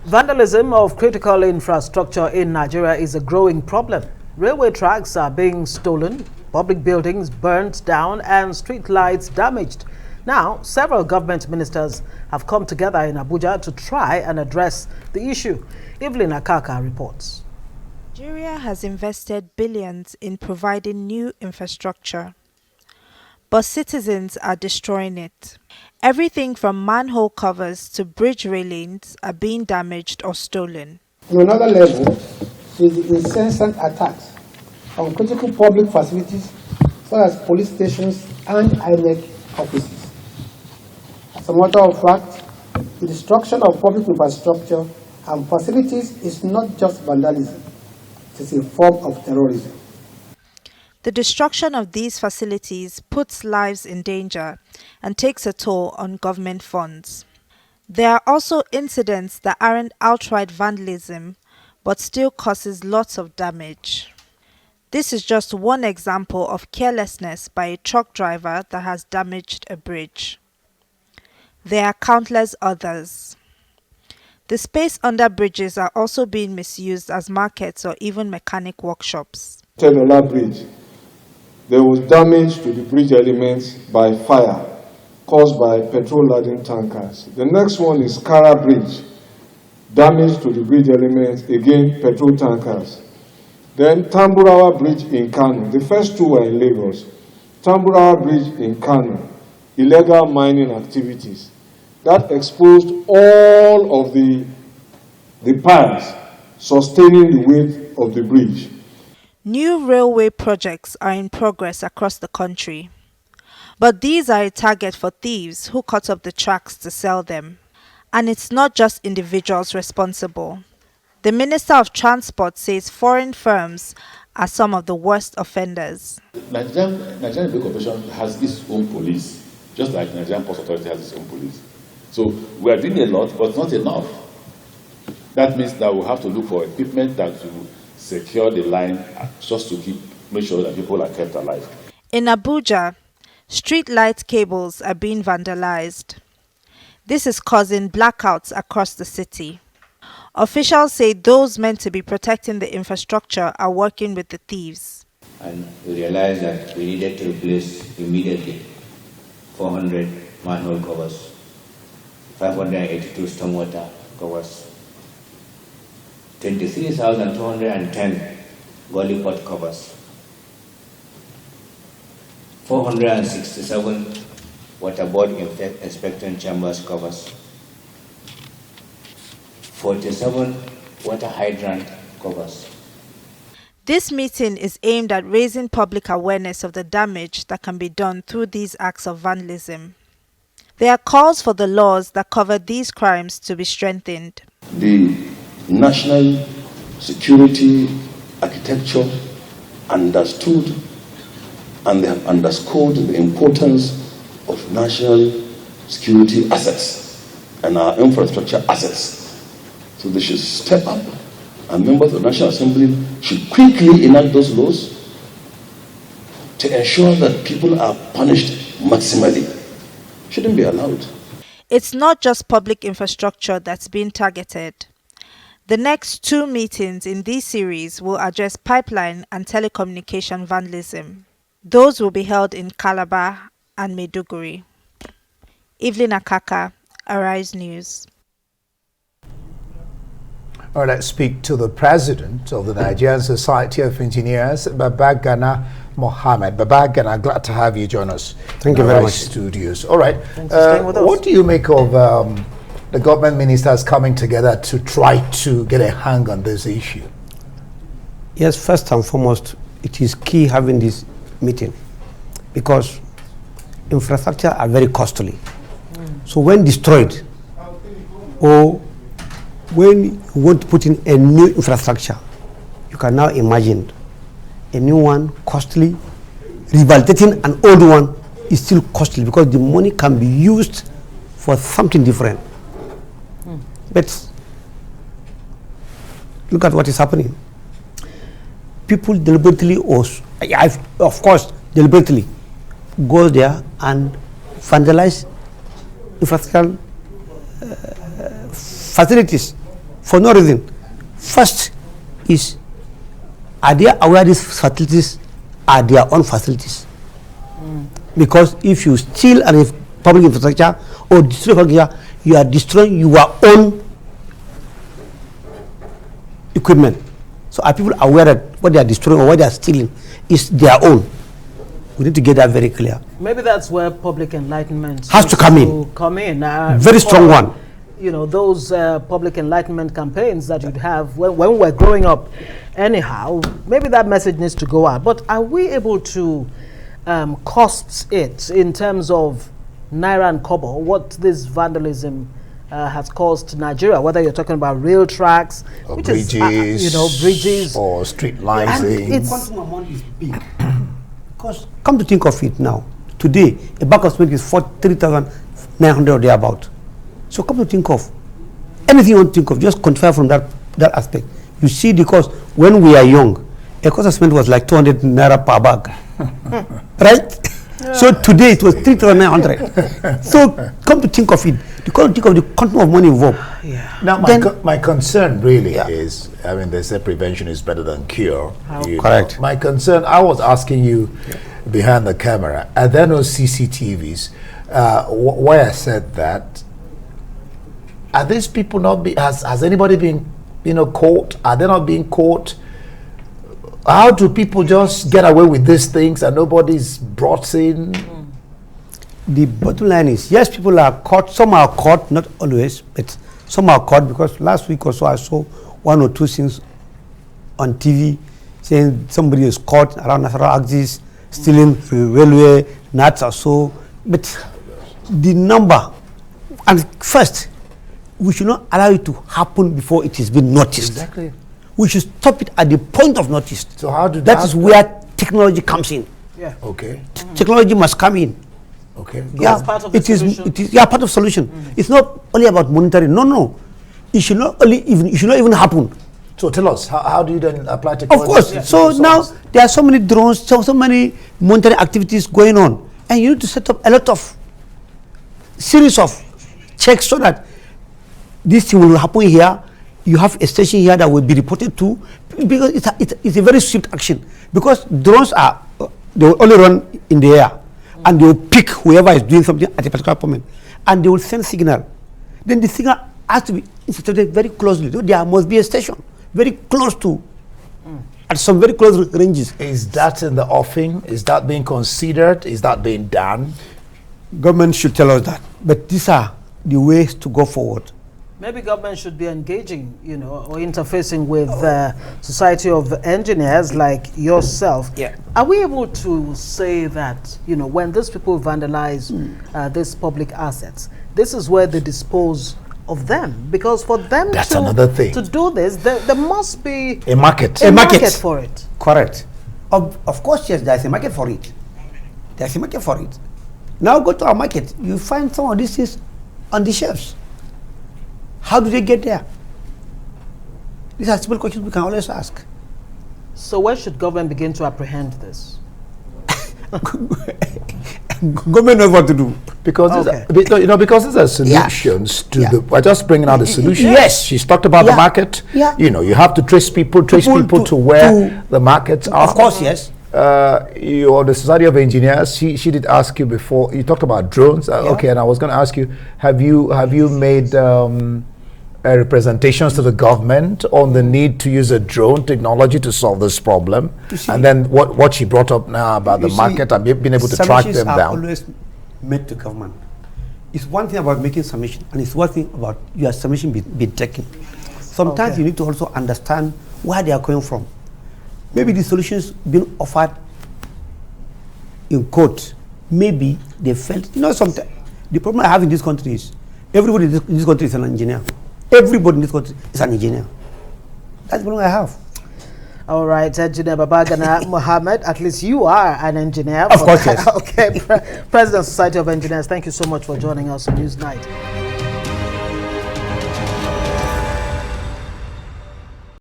Vandalism of critical infrastructure in Nigeria is a growing problem. Railway tracks are being stolen, public buildings burnt down, and street lights damaged. Now, several government ministers have come together in Abuja to try and address the issue. Evelyn Akaka reports. Nigeria has invested billions in providing new infrastructure, but citizens are destroying it. Everything from manhole covers to bridge railings are being damaged or stolen. On another level is the incessant attacks on critical public facilities such as police stations and INEC offices. As a matter of fact, the destruction of public infrastructure and facilities is not just vandalism, it is a form of terrorism. The destruction of these facilities puts lives in danger and takes a toll on government funds. There are also incidents that aren't outright vandalism, but still causes lots of damage. This is just one example of carelessness by a truck driver that has damaged a bridge. There are countless others. The space under bridges are also being misused as markets or even mechanic workshops. Bridge. There was damage to the bridge elements by fire caused by petrol-laden tankers. The next one is Kara Bridge. Damage to the bridge elements, again petrol tankers. Then Tamburawa Bridge in Kano. The first two were in Lagos. Tamburawa Bridge in Kano. Illegal mining activities. That exposed all of the piles sustaining the weight of the bridge. New railway projects are in progress across the country, but these are a target for thieves who cut up the tracks to sell them. And it's not just individuals responsible. The Minister of Transport says foreign firms are some of the worst offenders. Nigerian Railway Corporation has its own police, just like Nigerian Post Authority has its own police. So we are doing a lot, but not enough. That means that we have to look for equipment that will secure the line just to make sure that people are kept alive. In Abuja, street light cables are being vandalized. This is causing blackouts across the city. Officials say those meant to be protecting the infrastructure are working with the thieves. And we realized that we needed to replace immediately 400 manhole covers, 582 stormwater covers, 23,210 gully pot covers, 467 waterboard inspection chambers covers, 47 water hydrant covers. This meeting is aimed at raising public awareness of the damage that can be done through these acts of vandalism. There are calls for the laws that cover these crimes to be strengthened. The national security architecture understood and they have underscored the importance of national security assets and our infrastructure assets. So they should step up, and members of the National Assembly should quickly enact those laws to ensure that people are punished maximally. Shouldn't be allowed. It's not just public infrastructure that's being targeted. The next two meetings in this series will address pipeline and telecommunication vandalism. Those will be held in Calabar and Maiduguri. Evelyn Akaka, Arise News. All right, let's speak to the president of the Nigerian Society of Engineers, Babagana Mohammed. Babagana, glad to have you join us. Thank you very much. Studios. All right. What do you make of the government ministers coming together to try to get a hang on this issue? Yes, first and foremost, it is key having this meeting because infrastructure are very costly. So when destroyed or when you want to put in a new infrastructure, you can now imagine a new one costly, rehabilitating an old one is still costly because the money can be used for something different. But look at what is happening. People deliberately, of course, deliberately go there and vandalize infrastructural facilities for no reason. First is, are they aware these facilities are their own facilities? Because if you steal a public infrastructure or destroy public infrastructure, you are destroying your own equipment. So are people aware that what they are destroying or what they are stealing is their own? We need to get that very clear. Maybe that's where public enlightenment has to come in. Very strong one. You know, those public enlightenment campaigns that you'd have when we're growing up anyhow, maybe that message needs to go out. But are we able to cost it in terms of naira and kobo, what this vandalism has caused Nigeria, whether you're talking about rail tracks, or which bridges, is, bridges, or street lighting. It's quantum amount is big. Because come to think of it now, today a bag of cement is 3,900 or thereabout. So come to think of anything you want to think of, just quantify from that aspect. You see, because when we are young, a cost of cement was like 200 naira per bag, right? Yeah. So today it was 3,900. So come to think of it, you come to think of the quantum of money involved. Yeah. Now my concern really is, I mean, they say prevention is better than cure. Correct. My concern, I was asking you behind the camera, are there no CCTVs where I said that? Are these people not has anybody been, caught? Are they not being caught? How do people just get away with these things and nobody's brought in? The bottom line is, yes, people are caught. Some are caught, not always, but some are caught, because last week or so I saw one or two things on TV saying somebody is caught around national axis stealing railway nuts or so. But the number, and first, we should not allow it to happen before it has been noticed. Exactly. We should stop it at the point of notice. So how do that is where technology comes in. Yeah. Okay. Technology must come in. Okay. Yeah, part of the solution. It is part of solution. It's not only about monitoring. No. It should not even happen. So tell us, how do you then apply technology? Of course. Yeah. So now there are so many drones, so many monitoring activities going on, and you need to set up a lot of series of checks so that this thing will happen here. You have a station here that will be reported to, because it's a very swift action. Because drones they will only run in the air, and they will pick whoever is doing something at a particular moment, and they will send signal. Then the signal has to be instituted very closely. There must be a station very close to, at some very close ranges. Is that in the offing? Is that being considered? Is that being done? Government should tell us that. But these are the ways to go forward. Maybe government should be engaging, or interfacing with the Society of Engineers like yourself. Yeah. Are we able to say that, when these people vandalize these public assets, this is where they dispose of them? Because for them another thing. To do this, there must be a market. A market for it. Correct. Of course, yes, there's a market for it. There's a market for it. Now go to our market, you find some of these things on the shelves. How do they get there? These are simple questions we can always ask. So when should government begin to apprehend this? Government knows what to do. Because because these are solutions to the. We're just bringing out the solution. Yes, she's talked about the market. Yeah. You have to trace people to where the markets are. Of course, yes. You're the Society of Engineers. She did ask you before. You talked about drones. Okay, and I was going to ask you: Have you made representations to the government on the need to use a drone technology to solve this problem? And then what she brought up now about the market and being able to track them down. Always made to government. It's one thing about making submission, and it's one thing about your submission being taken. Sometimes you need to also understand where they are coming from. Maybe the solutions being offered in court, maybe they felt, sometimes the problem I have in this country is everybody in this country is an engineer. Everybody in this country is an engineer. That's the problem I have. All right, Engineer Babagana Mohammed, at least you are an engineer. Of course, yes. Okay, President of Society of Engineers, thank you so much for joining us on Newsnight.